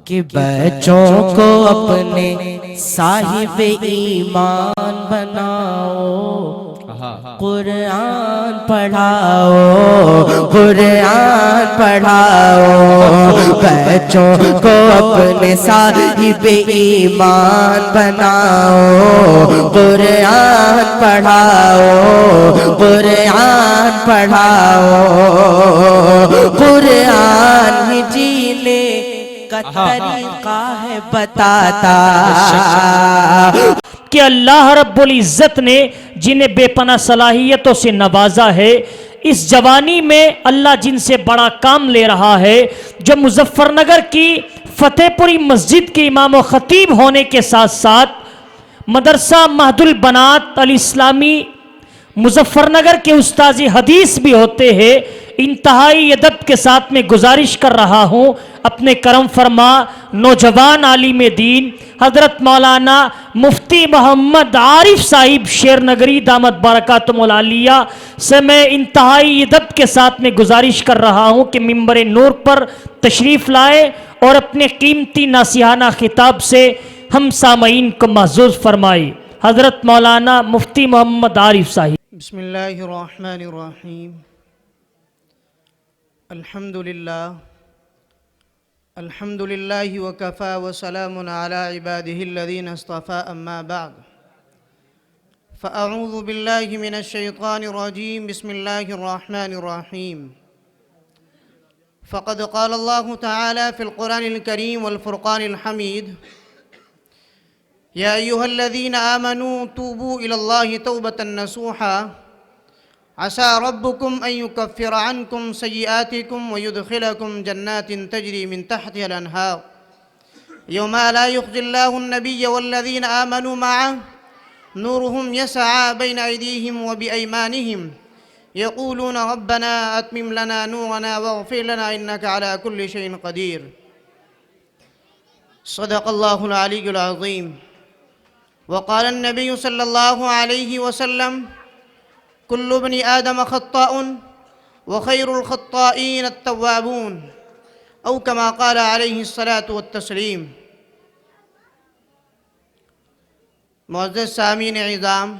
کہ بچوں کو اپنے صاحب ایمان بناؤ، قرآن پڑھاؤ، قرآن پڑھاؤ، بچوں کو اپنے صاحب ایمان بناؤ، قرآن پڑھاؤ، قرآن پڑھاؤ، قرآن ہی جینے کا طریقہ ہے بتاتا کہ اللہ رب العزت نے جنہیں بے پناہ صلاحیتوں سے نوازا ہے، اس جوانی میں اللہ جن سے بڑا کام لے رہا ہے، جو مظفر نگر کی فتح پوری مسجد کے امام و خطیب ہونے کے ساتھ ساتھ مدرسہ مہد البنات الاسلامی مظفر نگر کے استاذ حدیث بھی ہوتے ہیں، انتہائی ادب کے ساتھ میں گزارش کر رہا ہوں اپنے کرم فرما نوجوان عالم دین حضرت مولانا مفتی محمد عارف صاحب شیر نگری دامت برکاتہم العالیہ سے میں انتہائی ادب کے ساتھ میں گزارش کر رہا ہوں کہ منبر نور پر تشریف لائے اور اپنے قیمتی ناصحانہ خطاب سے ہم سامعین کو محظوظ فرمائے۔ حضرت مولانا مفتی محمد عارف صاحب۔ بسم اللہ الرحمن الرحیم۔ الحمد للہ وکفا وسلام علی عباده الذین اصطفى اما بعد فاعوذ باللہ من الشیطان الرجیم بسم اللہ الرحمن الرحیم فقد قال اللہ تعالی فی القرآن الکریم والفرقان الحمید یا ایہا الذین آمنوا توبوا الی اللہ توبة نصوحا عسى ربكم أن يكفر عنكم سيئاتكم ويدخلكم جنات تجري من تحتها الأنهار يوم لا يخزي الله النبي والذين آمنوا معه نورهم يسعى بين أيديهم وبأيمانهم يقولون ربنا أتمم لنا نورنا واغفر لنا إنك على كل شيء قدير صدق الله العلي العظيم وقال النبي صلى الله عليه وسلم كل ابن آدم خطاء وخير الخطائين التوابون او كما قال عليه الصلاة والتسلیم۔ معزز سامعین اعظام،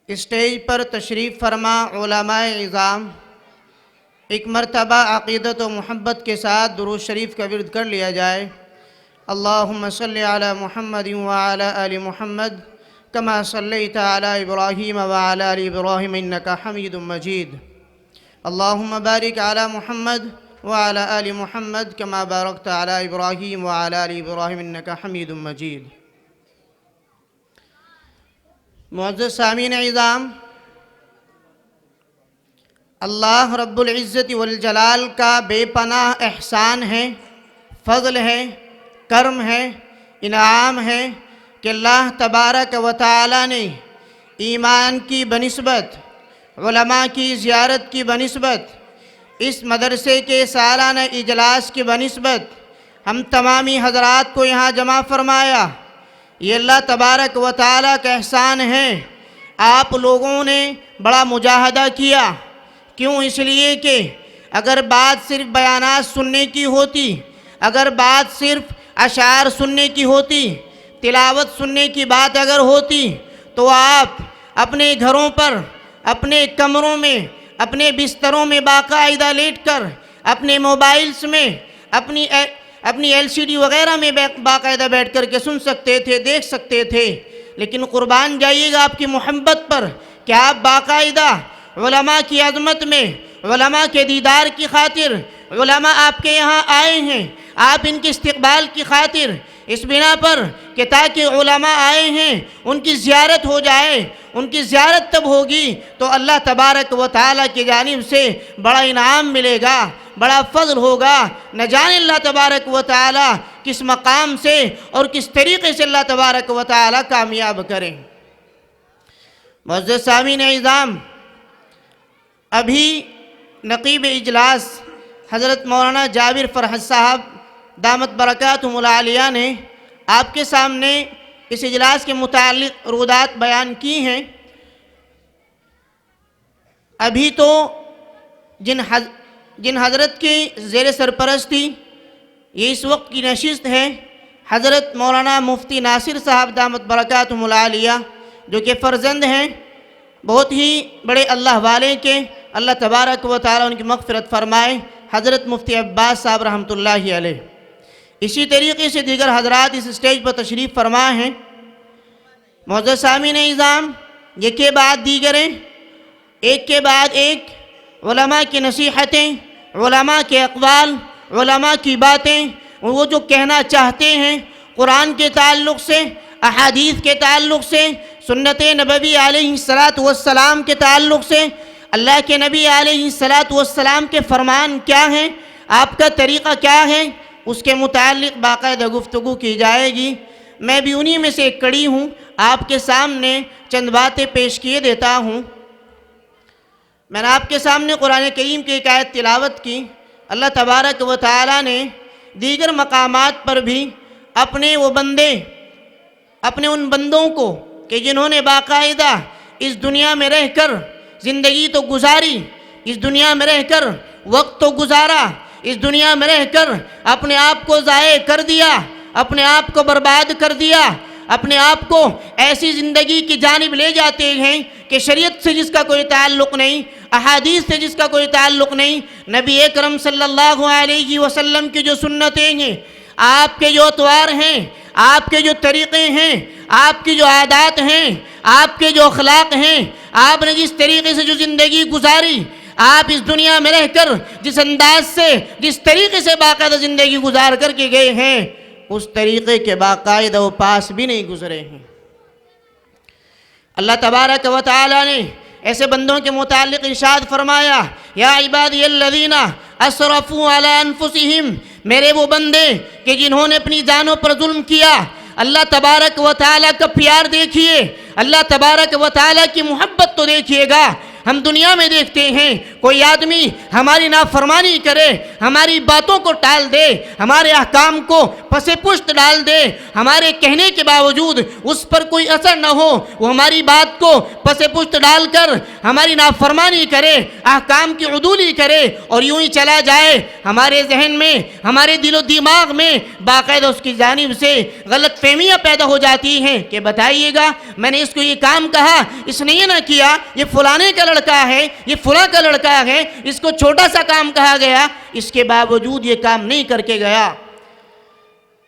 اسٹیج پر تشریف فرما علماء اعظام، ایک مرتبہ عقیدت و محبت کے ساتھ درود شریف کا ورد کر لیا جائے۔ اللہم صلی علی محمد وعلی آل محمد كما صليت على إبراهيم وعلى آل إبراهيم إنك حميد مجيد اللهم بارك على محمد وعلى آل محمد كما باركت على إبراهيم وعلى آل إبراهيم إنك حميد مجيد۔ معزز سامعین اعظام، اللہ رب العزت والجلال کا بے پناہ احسان ہے، فضل ہے، کرم ہے، انعام ہے کہ اللہ تبارک و تعالی نے ایمان کی بنسبت، علماء کی زیارت کی بنسبت، اس مدرسے کے سالانہ اجلاس کی بنسبت ہم تمامی حضرات کو یہاں جمع فرمایا۔ یہ اللہ تبارک و تعالی کا احسان ہے۔ آپ لوگوں نے بڑا مجاہدہ کیا، کیوں؟ اس لیے کہ اگر بات صرف بیانات سننے کی ہوتی، اگر بات صرف اشعار سننے کی ہوتی، تلاوت سننے کی بات اگر ہوتی تو آپ اپنے گھروں پر، اپنے کمروں میں، اپنے بستروں میں باقاعدہ لیٹ کر، اپنے موبائلز میں، اپنی LCD وغیرہ میں باقاعدہ بیٹھ کر کے سن سکتے تھے، دیکھ سکتے تھے، لیکن قربان جائیے گا آپ کی محبت پر کہ آپ باقاعدہ علماء کی عظمت میں، علماء کے دیدار کی خاطر علماء آپ کے یہاں آئے ہیں، آپ ان کے استقبال کی خاطر اس بنا پر کہ تاکہ علماء آئے ہیں ان کی زیارت ہو جائے۔ ان کی زیارت تب ہوگی تو اللہ تبارک و تعالیٰ کی جانب سے بڑا انعام ملے گا، بڑا فضل ہوگا۔ نہ جانے اللہ تبارک و تعالیٰ کس مقام سے اور کس طریقے سے اللہ تبارک و تعالیٰ کامیاب کریں۔ معزز سامعین اعظام، ابھی نقیب اجلاس حضرت مولانا جابر فرحت صاحب دامت برکاتہم العالیہ نے آپ کے سامنے اس اجلاس کے متعلق رودات بیان کی ہیں۔ ابھی تو جن حضرت کی زیر سرپرستی یہ اس وقت کی نشست ہے حضرت مولانا مفتی ناصر صاحب دامت برکاتہم العالیہ، جو کہ فرزند ہیں بہت ہی بڑے اللہ والے کے، اللہ تبارک و تعالیٰ ان کی مغفرت فرمائے، حضرت مفتی عباس صاحب رحمۃ اللہ علیہ۔ اسی طریقے سے دیگر حضرات اس اسٹیج پر تشریف فرما ہیں۔ معزز سامعین اعظام، یہ کے بعد دیگریں، ایک کے بعد ایک علماء کی نصیحتیں، علماء کے اقوال، علماء کی باتیں، وہ جو کہنا چاہتے ہیں قرآن کے تعلق سے، احادیث کے تعلق سے، سنت نبوی علیہ السلام کے تعلق سے، اللہ کے نبی علیہ السلام کے فرمان کیا ہیں، آپ کا طریقہ کیا ہے، اس کے متعلق باقاعدہ گفتگو کی جائے گی۔ میں بھی انہی میں سے ایک کڑی ہوں، آپ کے سامنے چند باتیں پیش کیے دیتا ہوں۔ میں نے آپ کے سامنے قرآن کریم کی ایک آیت تلاوت کی۔ اللہ تبارک و تعالیٰ نے دیگر مقامات پر بھی اپنے وہ بندے، اپنے ان بندوں کو کہ جنہوں نے باقاعدہ اس دنیا میں رہ کر زندگی تو گزاری، اس دنیا میں رہ کر وقت تو گزارا، اس دنیا میں رہ کر اپنے آپ کو ضائع کر دیا، اپنے آپ کو برباد کر دیا، اپنے آپ کو ایسی زندگی کی جانب لے جاتے ہیں کہ شریعت سے جس کا کوئی تعلق نہیں، احادیث سے جس کا کوئی تعلق نہیں، نبی اکرم صلی اللہ علیہ وسلم کی جو سنتیں ہیں، آپ کے جو اطوار ہیں، آپ کے جو طریقے ہیں، آپ کی جو عادات ہیں، آپ کے جو اخلاق ہیں، آپ نے جس طریقے سے جو زندگی گزاری، آپ اس دنیا میں رہ کر جس انداز سے، جس طریقے سے باقاعدہ زندگی گزار کر کے گئے ہیں، اس طریقے کے باقاعدہ وہ پاس بھی نہیں گزرے ہیں۔ اللہ تبارک و تعالیٰ نے ایسے بندوں کے متعلق ارشاد فرمایا، یا عبادی الذین اسرفوا علی انفسہم، میرے وہ بندے کہ جنہوں نے اپنی جانوں پر ظلم کیا۔ اللہ تبارک و تعالیٰ کا پیار دیکھیے، اللہ تبارک و تعالیٰ کی محبت تو دیکھیے گا۔ ہم دنیا میں دیکھتے ہیں کوئی آدمی ہماری نافرمانی کرے، ہماری باتوں کو ٹال دے، ہمارے احکام کو پس پشت ڈال دے، ہمارے کہنے کے باوجود اس پر کوئی اثر نہ ہو، وہ ہماری بات کو پس پشت ڈال کر ہماری نافرمانی کرے، احکام کی عدولی کرے اور یوں ہی چلا جائے، ہمارے ذہن میں، ہمارے دل و دماغ میں باقاعدہ اس کی جانب سے غلط فہمیاں پیدا ہو جاتی ہیں کہ بتائیے گا میں نے اس کو یہ کام کہا، اس نے یہ نہ کیا، یہ فلانے کا لڑکا ہے، یہ فلاں کا لڑکا ہے، اس کو چھوٹا سا کام کہا گیا، اس کے باوجود یہ کام نہیں کر کے گیا۔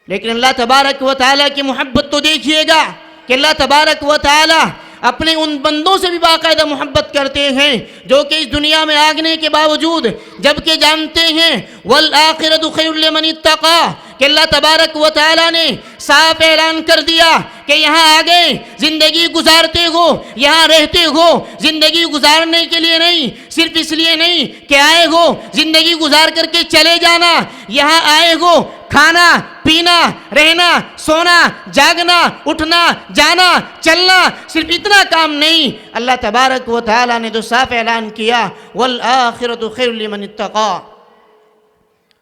لیکن اللہ تبارک و تعالیٰ کی محبت تو دیکھیے گا کہ اللہ تبارک و تعالیٰ اپنے ان بندوں سے بھی باقاعدہ محبت کرتے ہیں جو کہ اس دنیا میں آگنے کے باوجود جبکہ جانتے ہیں وَالْآخِرَةُ خَيْرٌ لِمَنِ اتَّقَىٰ کہ اللہ تبارک و تعالیٰ نے صاف اعلان کر دیا کہ یہاں آگے زندگی گزارتے ہو، یہاں رہتے ہو، زندگی گزارنے کے لیے نہیں، صرف اس لیے نہیں کہ آئے ہو زندگی گزار کر کے چلے جانا، یہاں آئے ہو کھانا پینا رہنا سونا جاگنا اٹھنا جانا چلنا، صرف اتنا کام نہیں، اللہ تبارک و تعالیٰ نے تو صاف اعلان کیا وَالْآخِرَةُ خَيْرٌ لِمَنِ اتَّقَىٰ۔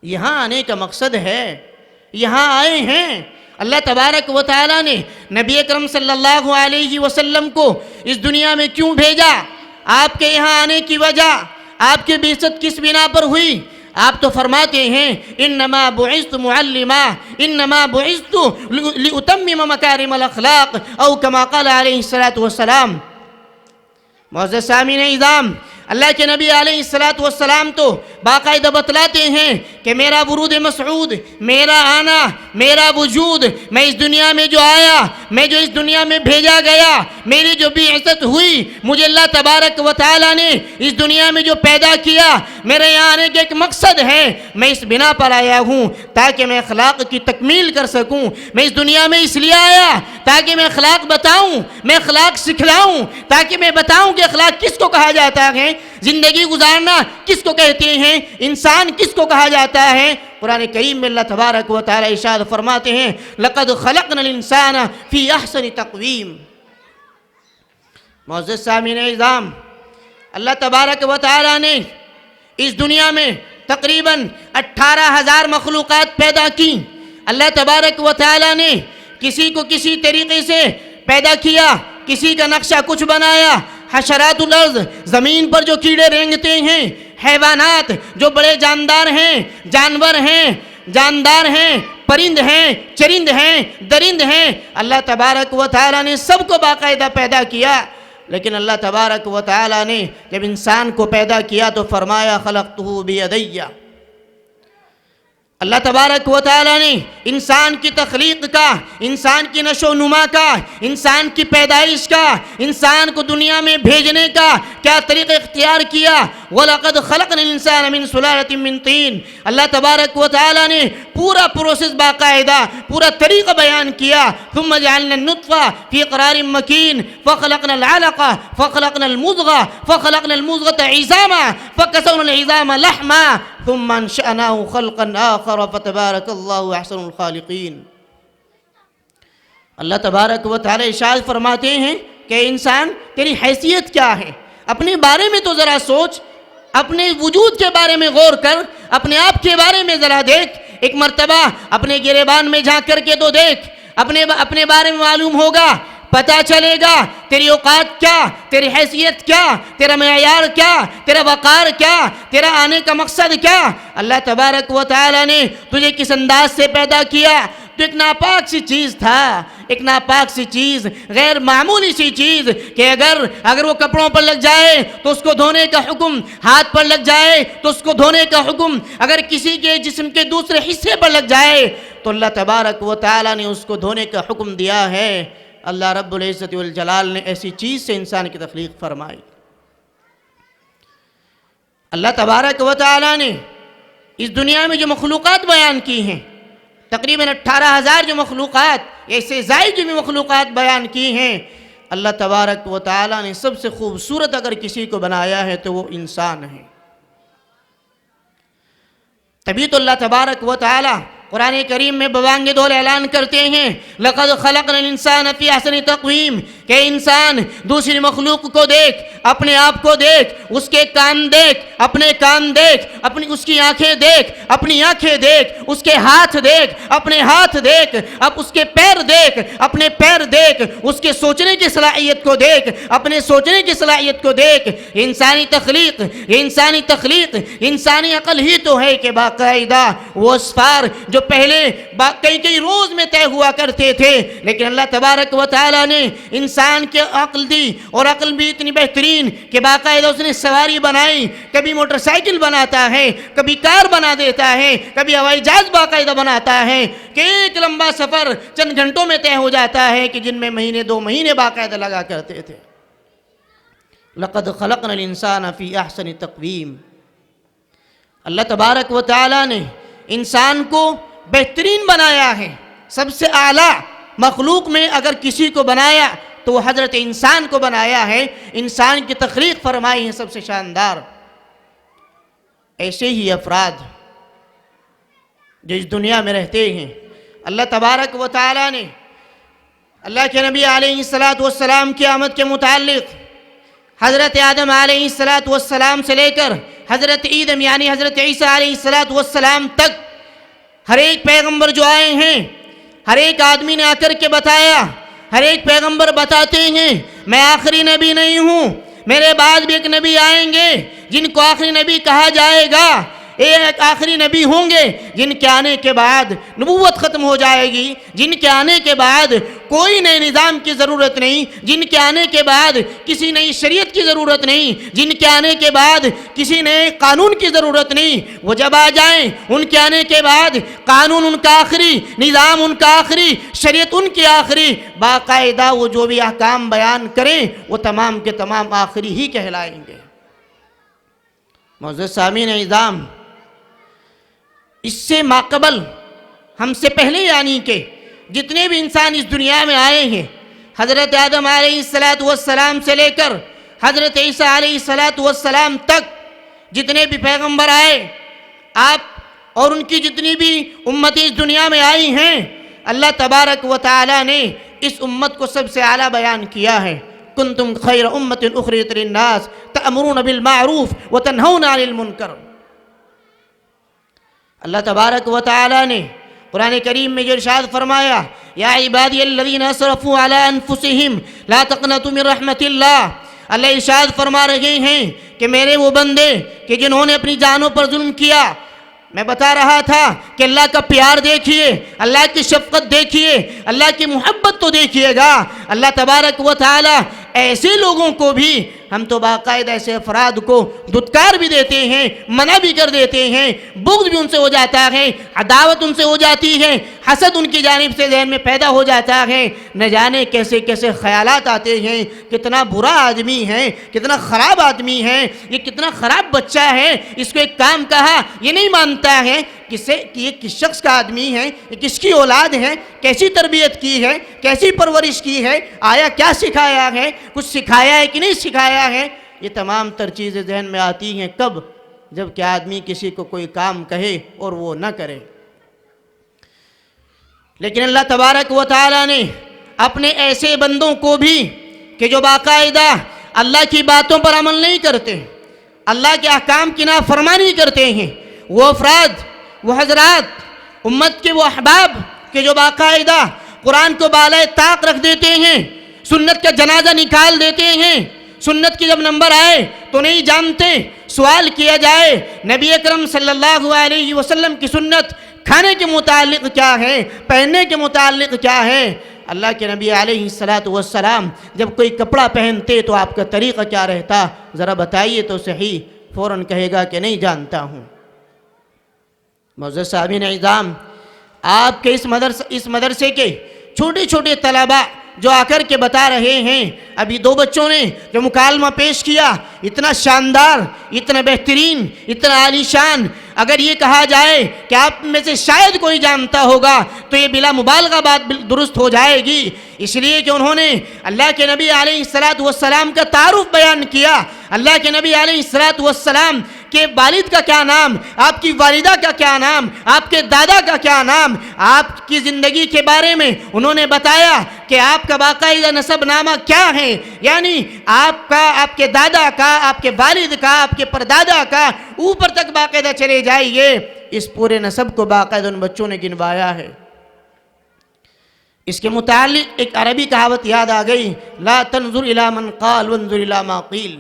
یہاں آنے کا مقصد ہے، یہاں آئے ہیں، اللہ تبارک و تعالیٰ نے نبی اکرم صلی اللہ علیہ وسلم کو اس دنیا میں کیوں بھیجا، آپ کے یہاں آنے کی وجہ، آپ کی بعثت کس بنا پر ہوئی؟ آپ تو فرماتے ہیں انما بعثت معلما، انما بعثت لاتمم مکارم الاخلاق، او کما قال علیہ السلام۔ معزز سامعین اعظام، اللہ کے نبی علیہ السلام تو باقاعدہ بتلاتے ہیں کہ میرا ورود مسعود، میرا آنا، میرا وجود، میں اس دنیا میں جو آیا، میں جو اس دنیا میں بھیجا گیا، میری جو بعثت ہوئی، مجھے اللہ تبارک و تعالیٰ نے اس دنیا میں جو پیدا کیا، میرے یہاں آنے کا ایک مقصد ہے، میں اس بنا پر آیا ہوں تاکہ میں اخلاق کی تکمیل کر سکوں، میں اس دنیا میں اس لیے آیا تاکہ میں اخلاق بتاؤں، میں اخلاق سکھلاؤں، تاکہ میں بتاؤں کہ اخلاق کس کو کہا جاتا ہے، زندگی گزارنا کس کو کہتے ہیں، انسان کس کو کہا جاتا ہے۔ قرآن کریم میں اللہ تبارک و تعالی ارشاد فرماتے ہیں لَقَدْ خَلَقْنَا الْإِنسَانَ فِي أَحْسَنِ تَقْوِيمٍ۔ معزز سامعین اعظام، اللہ تبارک و تعالی نے اس دنیا میں تقریباً 18,000 مخلوقات پیدا کی۔ اللہ تبارک و تعالی نے کسی کو کسی طریقے سے پیدا کیا، کسی کا نقشہ کچھ بنایا، حشرات الارض، زمین پر جو کیڑے رینگتے ہیں، حیوانات جو بڑے جاندار ہیں، جانور ہیں، جاندار ہیں، پرند ہیں، چرند ہیں، درند ہیں، اللہ تبارک و تعالیٰ نے سب کو باقاعدہ پیدا کیا، لیکن اللہ تبارک و تعالیٰ نے جب انسان کو پیدا کیا تو فرمایا خلقتہ بیدیہ۔ اللہ تبارک و تعالیٰ نے انسان کی تخلیق کا، انسان کی نشو و نما کا، انسان کی پیدائش کا، انسان کو دنیا میں بھیجنے کا کیا طریقہ اختیار کیا؟ وَلَقَدْ خَلَقْنَا الْإِنسَانَ مِنْ سُلَالَةٍ مِّن طِينٍ۔ اللہ تبارک و تعالیٰ نے پورا پروسیس باقاعدہ، پورا طریقہ بیان کیا۔ ثُمَّ جَعَلْنَا النُّطْفَةَ فِي قَرَارٍ مَّكِينٍ فَخَلَقْنَا الْعَلَقَةَ فَخَلَقْنَا الْمُضْغَةَ فَخَلَقْنَا الْمُضْغَةَ عِظَامًا فَكَسَوْنَا الْعِظَامَ لَحْمًا ثُمَّ أَنشَأْنَاهُ خَلْقًا آخَرَ فَتَبَارَكَ اللَّهُ أَحْسَنُ الْخَالِقِينَ۔ اللہ تبارک و تعالی ارشاد فرماتے ہیں کہ انسان تیری حیثیت کیا ہے؟ اپنے بارے میں تو ذرا سوچ، اپنے وجود کے بارے میں غور کر، اپنے آپ کے بارے میں ذرا دیکھ، ایک مرتبہ اپنے گریبان میں جھانک کر کے تو دیکھ، اپنے بارے میں معلوم ہوگا، پتہ چلے گا تیری اوقات کیا، تیری حیثیت کیا، تیرا معیار کیا، تیرا وقار کیا، تیرا آنے کا مقصد کیا۔ اللہ تبارک و تعالی نے تجھے کس انداز سے پیدا کیا؟ تو ایک ناپاک سی چیز تھا، ایک ناپاک سی چیز، غیر معمولی سی چیز کہ اگر وہ کپڑوں پر لگ جائے تو اس کو دھونے کا حکم، ہاتھ پر لگ جائے تو اس کو دھونے کا حکم، اگر کسی کے جسم کے دوسرے حصے پر لگ جائے تو اللہ تبارک و تعالی نے اس کو دھونے کا حکم دیا ہے۔ اللہ رب العزت والجلال نے ایسی چیز سے انسان کی تخلیق فرمائی۔ اللہ تبارک و تعالی نے اس دنیا میں جو مخلوقات بیان کی ہیں، تقریباً 18,000 جو مخلوقات، ایسے زائد جو بھی مخلوقات بیان کی ہیں، اللہ تبارک و تعالی نے سب سے خوبصورت اگر کسی کو بنایا ہے تو وہ انسان ہے۔ تبھی تو اللہ تبارک و تعالی قرآن کریم میں ببانگ دول اعلان کرتے ہیں لَقَدْ خَلَقْنَا الْإِنسَانَ فِي أَحْسَنِ تَقْوِيمٍ، کہ انسان دوسری مخلوق کو دیکھ، اپنے آپ کو دیکھ، اس کے کان دیکھ، اپنے کان دیکھ، اس کی آنکھیں دیکھ، اپنی آنکھیں دیکھ، اس کے ہاتھ دیکھ، اپنے ہاتھ دیکھ، اب اس کے پیر دیکھ، اپنے پیر دیکھ، اس کے سوچنے کی صلاحیت کو دیکھ، اپنے سوچنے کی صلاحیت کو دیکھ۔ انسانی تخلیق، انسانی عقل ہی تو ہے کہ باقاعدہ وہ اسفار جو پہلے کئی روز میں طے ہوا کرتے تھے، لیکن اللہ تبارک و تعالی نے انسان کے عقل دی، اور عقل بھی اتنی بہترین کہ باقاعدہ اس نے سواری بنائی، کبھی موٹر سائیکل بناتا ہے، کبھی کار بنا دیتا ہے، کبھی ہوائی جہاز باقاعدہ بناتا ہے کہ ایک لمبا سفر چند گھنٹوں میں طے ہو جاتا ہے کہ جن میں مہینے 2 مہینے باقاعدہ لگا کرتے تھے۔ لَقَدْ خَلَقْنَا الْإِنسَانَ فِي أَحْسَنِ تَقْوِيمٍ۔ اللہ تبارک و تعالی نے انسان کو بہترین بنایا ہے، سب سے اعلیٰ مخلوق میں اگر کسی کو بنایا تو وہ حضرت انسان کو بنایا ہے، انسان کی تخلیق فرمائی ہے سب سے شاندار۔ ایسے ہی افراد جو اس دنیا میں رہتے ہیں، اللہ تبارک و تعالی نے اللہ کے نبی علیہ السلام کی آمد کے متعلق حضرت آدم علیہ السلام سے لے کر حضرت عیدم یعنی حضرت عیسیٰ علیہ السلام تک ہر ایک پیغمبر جو آئے ہیں، ہر ایک آدمی نے آ کر کے بتایا، ہر ایک پیغمبر بتاتے ہیں میں آخری نبی نہیں ہوں، میرے بعد بھی ایک نبی آئیں گے جن کو آخری نبی کہا جائے گا، ایک آخری نبی ہوں گے جن کے آنے کے بعد نبوت ختم ہو جائے گی، جن کے آنے کے بعد کوئی نئے نظام کی ضرورت نہیں، جن کے آنے کے بعد کسی نئی شریعت کی ضرورت نہیں، جن کے آنے کے بعد کسی نئے قانون کی ضرورت نہیں۔ وہ جب آ جائیں ان کے آنے کے بعد قانون ان کا آخری، نظام ان کا آخری، شریعت ان کی آخری، باقاعدہ وہ جو بھی احکام بیان کریں وہ تمام کے تمام آخری ہی کہلائیں گے۔ معزز سامعین اعظام، اس سے ماقبل ہم سے پہلے یعنی کہ جتنے بھی انسان اس دنیا میں آئے ہیں، حضرت آدم علیہ السلام سے لے کر حضرت عیسیٰ علیہ السلام تک جتنے بھی پیغمبر آئے، آپ اور ان کی جتنی بھی امتیں اس دنیا میں آئی ہیں، اللہ تبارک و تعالی نے اس امت کو سب سے اعلیٰ بیان کیا ہے۔ کنتم خیر امت اخرجت للناس تأمرون بالمعروف وتنہون عن المنکر۔ اللہ تبارک و تعالی نے قرآن کریم میں جو ارشاد فرمایا یا عبادی الذین اسرفوا علی انفسہم لا تقنطوا من رحمت اللہ، اللہ ارشاد فرما رہے ہیں کہ میرے وہ بندے کہ جنہوں نے اپنی جانوں پر ظلم کیا، میں بتا رہا تھا کہ اللہ کا پیار دیکھیے، اللہ کی شفقت دیکھیے، اللہ کی محبت تو دیکھیے گا۔ اللہ تبارک و تعالی ایسے لوگوں کو بھی، ہم تو باقاعدہ ایسے افراد کو دھتکار بھی دیتے ہیں، منع بھی کر دیتے ہیں، بغض بھی ان سے ہو جاتا ہے، عداوت ان سے ہو جاتی ہے، حسد ان کی جانب سے ذہن میں پیدا ہو جاتا ہے، نہ جانے کیسے کیسے خیالات آتے ہیں، کتنا برا آدمی ہے، کتنا خراب آدمی ہے، یہ کتنا خراب بچہ ہے، اس کو ایک کام کہا یہ نہیں مانتا ہے کہ یہ کس شخص کا آدمی ہے، یہ کس کی اولاد ہے، کیسی تربیت کی ہے، کیسی پرورش کی ہے، آیا کیا سکھایا ہے، کچھ سکھایا ہے کہ نہیں سکھایا ہے۔ یہ تمام تر چیزیں ذہن میں آتی ہیں کب؟ جب کہ آدمی کسی کو کوئی کام کہے اور وہ نہ کرے۔ لیکن اللہ تبارک و تعالی نے اپنے ایسے بندوں کو بھی کہ جو باقاعدہ اللہ کی باتوں پر عمل نہیں کرتے، اللہ کے احکام کی نافرمانی کرتے ہیں، وہ افراد، وہ حضرات، امت کے وہ احباب کہ جو باقاعدہ قرآن کو بالائے طاق رکھ دیتے ہیں، سنت کا جنازہ نکال دیتے ہیں، سنت کی جب نمبر آئے تو نہیں جانتے، سوال کیا جائے نبی اکرم صلی اللہ علیہ وسلم کی سنت کھانے کے متعلق کیا ہے، پہننے کے متعلق کیا ہے؟ اللہ کے نبی علیہ السلام جب کوئی کپڑا پہنتے تو آپ کا طریقہ کیا رہتا؟ ذرا بتائیے تو صحیح۔ فوراً کہے گا کہ نہیں جانتا ہوں۔ معزز صاحبین اعظام، آپ کے اس مدرسے کے چھوٹے چھوٹے طلباء جو آ کر کے بتا رہے ہیں، ابھی دو بچوں نے جو مکالمہ پیش کیا، اتنا شاندار، اتنا بہترین، اتنا عالی شان، اگر یہ کہا جائے کہ آپ میں سے شاید کوئی جانتا ہوگا تو یہ بلا مبالغہ بات درست ہو جائے گی، اس لیے کہ انہوں نے اللہ کے نبی علیہ السلام کا تعارف بیان کیا۔ اللہ کے نبی علیہ السلام کے والد کا کیا نام، آپ کی والدہ کا کیا نام، آپ کے دادا کا کیا نام، آپ کی زندگی کے بارے میں انہوں نے بتایا کہ آپ کا باقاعدہ نسب نامہ کیا ہے، یعنی آپ کا، آپ کے دادا کا، آپ کے والد کا، آپ کے پردادا کا، اوپر تک باقاعدہ چلے جائیے، اس پورے نسب کو باقاعدہ ان بچوں نے گنوایا ہے۔ اس کے متعلق ایک عربی کہاوت یاد آ گئی، لا تنظر الى من قال وانظر الى ما قیل۔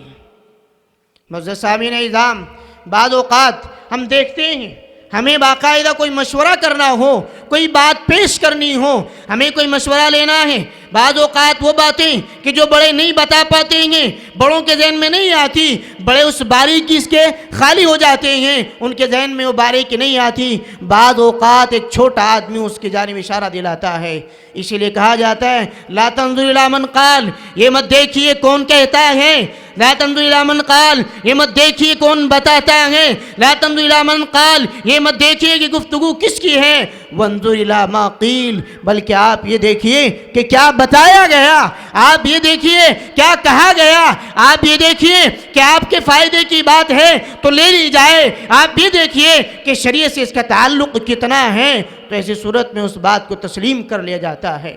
معزز سامعین اعظام، بعض اوقات ہم دیکھتے ہیں ہمیں باقاعدہ کوئی مشورہ کرنا ہو، کوئی بات پیش کرنی ہو، ہمیں کوئی مشورہ لینا ہے، بعض اوقات وہ باتیں کہ جو بڑے نہیں بتا پاتے ہیں، بڑوں کے ذہن میں نہیں آتی، بڑے اس باریکی کے خالی ہو جاتے ہیں، ان کے ذہن میں وہ باریکی نہیں آتی، بعض اوقات ایک چھوٹا آدمی اس کی جانب اشارہ دلاتا ہے۔ اسی لیے کہا جاتا ہے لا تنظر الی من قال، یہ مت دیکھیے کون کہتا ہے، لا تنظر الی من قال، یہ مت دیکھیے کون بتاتا ہے، لا تنظر الی من قال، یہ مت دیکھیے کہ گفتگو کس کی ہے، وانظر الی ما قیل، بلکہ آپ یہ دیکھیے کہ کیا بتایا گیا، آپ یہ دیکھیے کیا کہا گیا، آپ یہ دیکھیے کہ آپ کے فائدے کی بات ہے تو لے لی جائے، آپ یہ دیکھیے کہ شریعت سے اس کا تعلق کتنا ہے، تو ایسی صورت میں اس بات کو تسلیم کر لیا جاتا ہے۔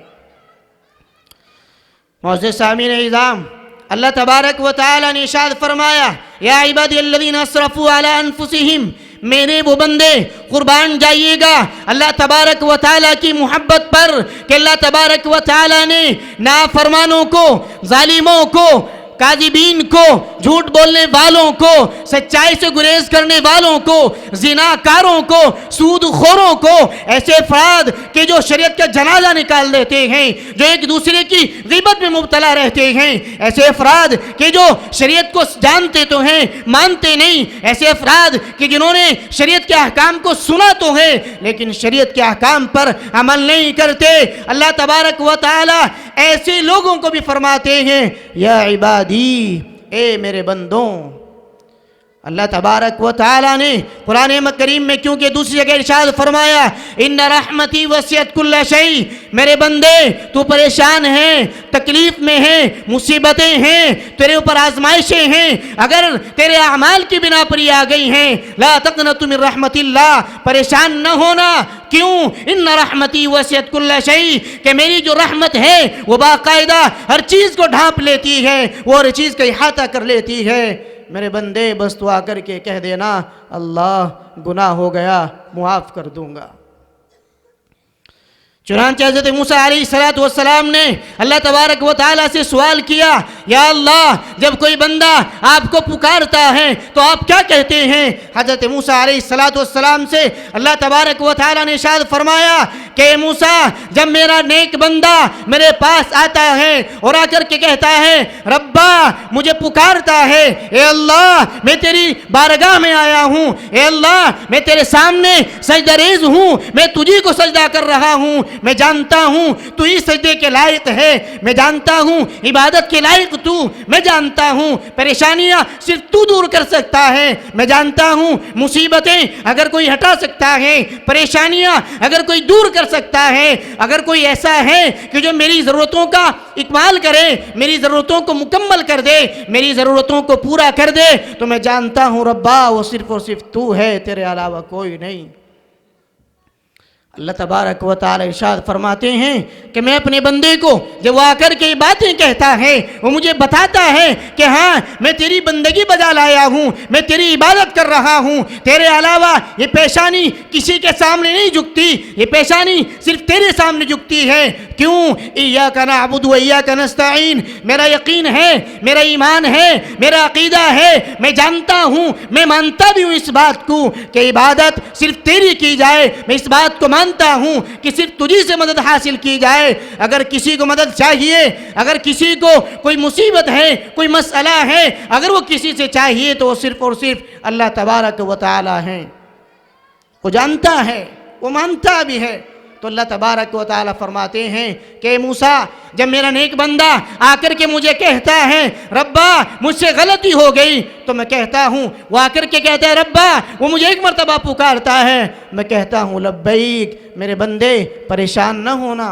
معزز سامعین اعظام، اللہ تبارک و تعالی نے ارشاد فرمایا یا عبادی الذین اسرفوا علی انفسہم، میرے وہ بندے قربان جائیے گا اللہ تبارک و تعالی کی محبت پر کہ اللہ تبارک و تعالی نے نافرمانوں کو، ظالموں کو، کاذبین کو، جھوٹ بولنے والوں کو، سچائی سے گریز کرنے والوں کو، زناکاروں کو، سود خوروں کو، ایسے افراد کہ جو شریعت کا جنازہ نکال دیتے ہیں، جو ایک دوسرے کی غیبت میں مبتلا رہتے ہیں، ایسے افراد کہ جو شریعت کو جانتے تو ہیں مانتے نہیں، ایسے افراد کہ جنہوں نے شریعت کے احکام کو سنا تو ہے لیکن شریعت کے احکام پر عمل نہیں کرتے، اللہ تبارک و تعالی ایسے لوگوں کو بھی فرماتے ہیں یا عبادی، اے میرے بندوں۔ اللہ تبارک و تعالی نے قرآن کریم میں کیونکہ دوسری جگہ ارشاد فرمایا ان رحمتی وسعت کل شیء، میرے بندے تو پریشان ہے، تکلیف میں ہے، مصیبتیں ہیں، تیرے اوپر آزمائشیں ہیں، اگر تیرے اعمال کی بنا پر یہ آ گئی ہیں، لا تقنطوا من رحمت اللہ، پریشان نہ ہونا، کیوں؟ ان رحمتی وسعت کل شیء، کہ میری جو رحمت ہے وہ باقاعدہ ہر چیز کو ڈھانپ لیتی ہے، وہ ہر چیز کا احاطہ کر لیتی ہے، میرے بندے بس تو آ کر کے کہہ دینا اللہ گناہ ہو گیا معاف کر دوں گا۔ چنانچہ حضرت موسیٰ علیہ السلام نے اللہ تبارک و تعالیٰ سے سوال کیا یا اللہ جب کوئی بندہ آپ کو پکارتا ہے تو آپ کیا کہتے ہیں؟ حضرت موسیٰ علیہ السلام سے اللہ تبارک و تعالیٰ نے ارشاد فرمایا کہ اے موسیٰ جب میرا نیک بندہ میرے پاس آتا ہے اور آ کر کے کہتا ہے ربا مجھے پکارتا ہے، اے اللہ میں تیری بارگاہ میں آیا ہوں، اے اللہ میں تیرے سامنے سجدہ ریز ہوں، میں تجھی کو سجدہ کر رہا ہوں، میں جانتا ہوں تو ہی سجدے کے لائق ہے، میں جانتا ہوں عبادت کے لائق تو، میں جانتا ہوں پریشانیاں صرف تو دور کر سکتا ہے، میں جانتا ہوں مصیبتیں اگر کوئی ہٹا سکتا ہے، پریشانیاں اگر کوئی دور کر سکتا ہے، اگر کوئی ایسا ہے کہ جو میری ضرورتوں کا اکمال کرے، میری ضرورتوں کو مکمل کر دے، میری ضرورتوں کو پورا کر دے، تو میں جانتا ہوں ربا وہ صرف اور صرف تو ہے، تیرے علاوہ کوئی نہیں۔ اللہ تبارک و تعالی ارشاد فرماتے ہیں کہ میں اپنے بندے کو جب وہ آ کر کے باتیں کہتا ہے، وہ مجھے بتاتا ہے کہ ہاں میں تیری بندگی بجا لایا ہوں، میں تیری عبادت کر رہا ہوں، تیرے علاوہ یہ پیشانی کسی کے سامنے نہیں جھکتی، یہ پیشانی صرف تیرے سامنے جھکتی ہے۔ کیوں؟ ایاک نعبد و ایاک نستعین، میرا یقین ہے، میرا ایمان ہے، میرا عقیدہ ہے، میں جانتا ہوں، میں مانتا بھی ہوں اس بات کو کہ عبادت صرف تیری کی جائے، میں اس بات کو مانتا ہوں کہ صرف تجھی سے مدد حاصل کی جائے۔ اگر کسی کو مدد چاہیے، اگر کسی کو کوئی مصیبت ہے، کوئی مسئلہ ہے، اگر وہ کسی سے چاہیے تو وہ صرف اور صرف اللہ تبارک و تعالی ہیں، وہ جانتا ہے، وہ مانتا بھی ہے۔ تو اللہ تبارک و تعالی فرماتے ہیں کہ موسیٰ جب میرا نیک بندہ آ کر کے مجھے کہتا ہے ربا مجھ سے غلطی ہو گئی، تو میں کہتا ہوں، وہ آ کر کے کہتا ہے ربا، وہ مجھے ایک مرتبہ پکارتا ہے، میں کہتا ہوں لبیک، میرے بندے پریشان نہ ہونا،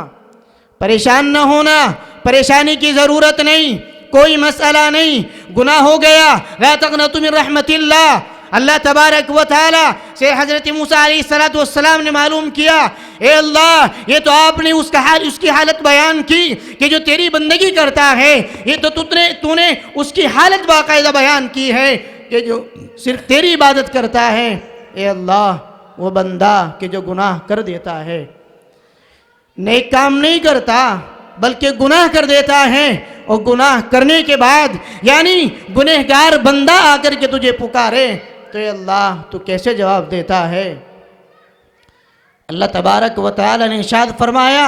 پریشان نہ ہونا، پریشانی کی ضرورت نہیں، کوئی مسئلہ نہیں، گناہ ہو گیا، لا تقنطوا من رحمت اللہ۔ اللہ تبارک و تعالی سے حضرت موسیٰ علیہ السلام نے معلوم کیا، اے اللہ یہ تو آپ نے اس کی حالت بیان کی کہ جو تیری بندگی کرتا ہے، یہ تو نے اس کی حالت باقاعدہ بیان کی ہے کہ جو صرف تیری عبادت کرتا ہے۔ اے اللہ وہ بندہ کہ جو گناہ کر دیتا ہے، نیک کام نہیں کرتا بلکہ گناہ کر دیتا ہے، اور گناہ کرنے کے بعد یعنی گنہگار بندہ آ کر کے تجھے پکارے تو اے اللہ تو کیسے جواب دیتا ہے؟ اللہ تبارک و تعالی نے ارشاد فرمایا،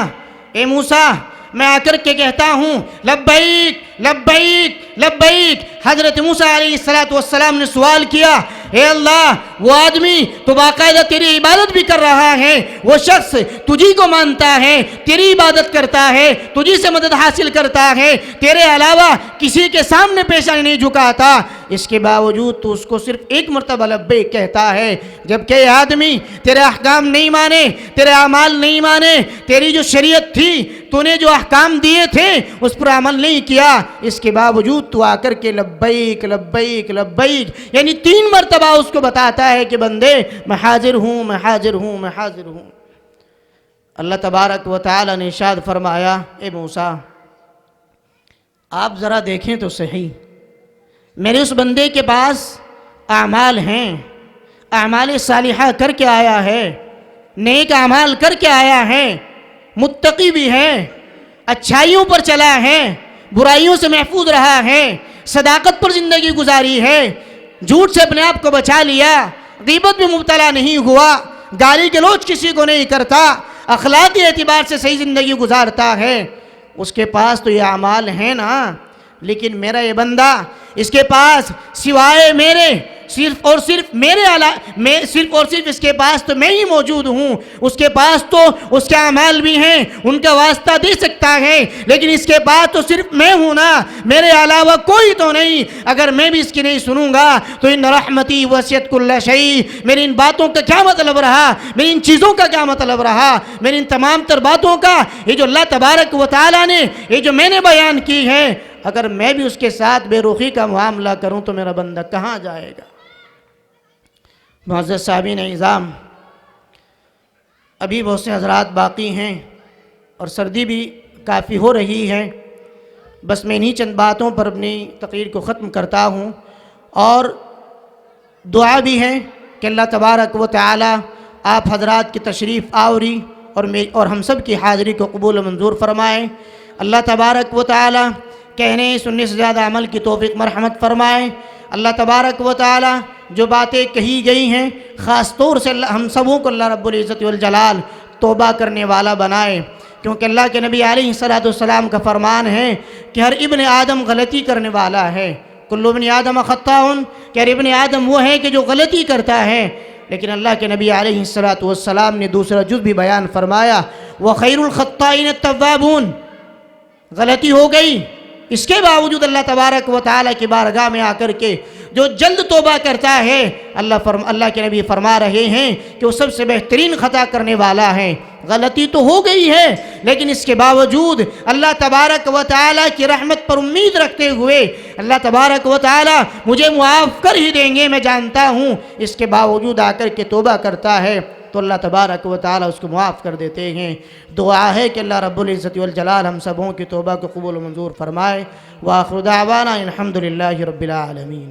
اے موسیٰ میں آ کر کے کہتا ہوں لبیک لبیک لبیک۔ حضرت موسیٰ علیہ السلام نے سوال کیا، اے اللہ وہ آدمی تو باقاعدہ تیری عبادت بھی کر رہا ہے، وہ شخص تجھی کو مانتا ہے، تیری عبادت کرتا ہے، تجھی سے مدد حاصل کرتا ہے، تیرے علاوہ کسی کے سامنے پیشانی نہیں جھکاتا، اس کے باوجود تو اس کو صرف ایک مرتبہ لبیک کہتا ہے، جبکہ یہ آدمی تیرے احکام نہیں مانے، تیرے اعمال نہیں مانے، تیری جو شریعت تھی، تو نے جو احکام دیے تھے اس پر عمل نہیں کیا، اس کے باوجود تو آ کر کے لبیک لبیک لبیک یعنی 3 مرتبہ اس کو بتاتا ہے کہ بندے میں حاضر ہوں، میں حاضر ہوں، میں حاضر ہوں۔ اللہ تبارک و تعالی نے ارشاد فرمایا، اے موسیٰ آپ ذرا دیکھیں تو صحیح، میرے اس بندے کے پاس اعمال ہیں، اعمال صالحہ کر کے آیا ہے، نیک اعمال کر کے آیا ہے، متقی بھی ہے، اچھائیوں پر چلا ہے، برائیوں سے محفوظ رہا ہے، صداقت پر زندگی گزاری ہے، جھوٹ سے اپنے آپ کو بچا لیا، غیبت میں مبتلا نہیں ہوا، گالی گلوچ کسی کو نہیں کرتا، اخلاقی اعتبار سے صحیح زندگی گزارتا ہے، اس کے پاس تو یہ اعمال ہیں نا، لیکن میرا یہ بندہ اس کے پاس سوائے میرے صرف اور صرف اس کے پاس تو میں ہی موجود ہوں، اس کے پاس تو اس کے اعمال بھی ہیں، ان کا واسطہ دے سکتا ہے، لیکن اس کے پاس تو صرف میں ہوں نا، میرے علاوہ کوئی تو نہیں، اگر میں بھی اس کی نہیں سنوں گا تو ان رحمتی وسعت کل شیء، میری ان باتوں کا کیا مطلب رہا، میری ان چیزوں کا کیا مطلب رہا، میری ان تمام تر باتوں کا یہ جو اللہ تبارک و تعالی نے یہ جو میں نے بیان کی ہے، اگر میں بھی اس کے ساتھ بے رخی کا معاملہ کروں تو میرا بندہ کہاں جائے گا؟ معزز صاحبین اعظام، ابھی بہت سے حضرات باقی ہیں اور سردی بھی کافی ہو رہی ہے، بس میں انہی چند باتوں پر اپنی تقریر کو ختم کرتا ہوں، اور دعا بھی ہے کہ اللہ تبارک و تعالی آپ حضرات کی تشریف آوری اور ہم سب کی حاضری کو قبول و منظور فرمائے۔ اللہ تبارک و تعالی کہنے سننے سے زیادہ عمل کی توفیق مرحمت فرمائے۔ اللہ تبارک و تعالی جو باتیں کہی گئی ہیں خاص طور سے ہم سبوں کو اللہ رب العزت والجلال توبہ کرنے والا بنائے، کیونکہ اللہ کے نبی علیہ السلام کا فرمان ہے کہ ہر ابن آدم غلطی کرنے والا ہے۔ کل ابن آدم خطاء، کہ ہر ابن آدم وہ ہے کہ جو غلطی کرتا ہے، لیکن اللہ کے نبی علیہ السلام نے دوسرا جز بھی بیان فرمایا، وَخَيْرُ الْخَطَّائِنَ التَّوَّابُونَ۔ غلطی ہو گئی، اس کے باوجود اللہ تبارک و تعالیٰ کی بارگاہ میں آ کر کے جو جلد توبہ کرتا ہے، اللہ کے نبی فرما رہے ہیں کہ وہ سب سے بہترین خطا کرنے والا ہے۔ غلطی تو ہو گئی ہے، لیکن اس کے باوجود اللہ تبارک و تعالیٰ کی رحمت پر امید رکھتے ہوئے اللہ تبارک و تعالیٰ مجھے معاف کر ہی دیں گے، میں جانتا ہوں، اس کے باوجود آ کر کے توبہ کرتا ہے تو اللہ تبارک و تعالیٰ اس کو معاف کر دیتے ہیں۔ دعا ہے کہ اللہ رب العزت والجلال ہم سبوں کی توبہ کو قبول و منظور فرمائے۔ وآخر دعوانا الحمدللہ رب العالمین۔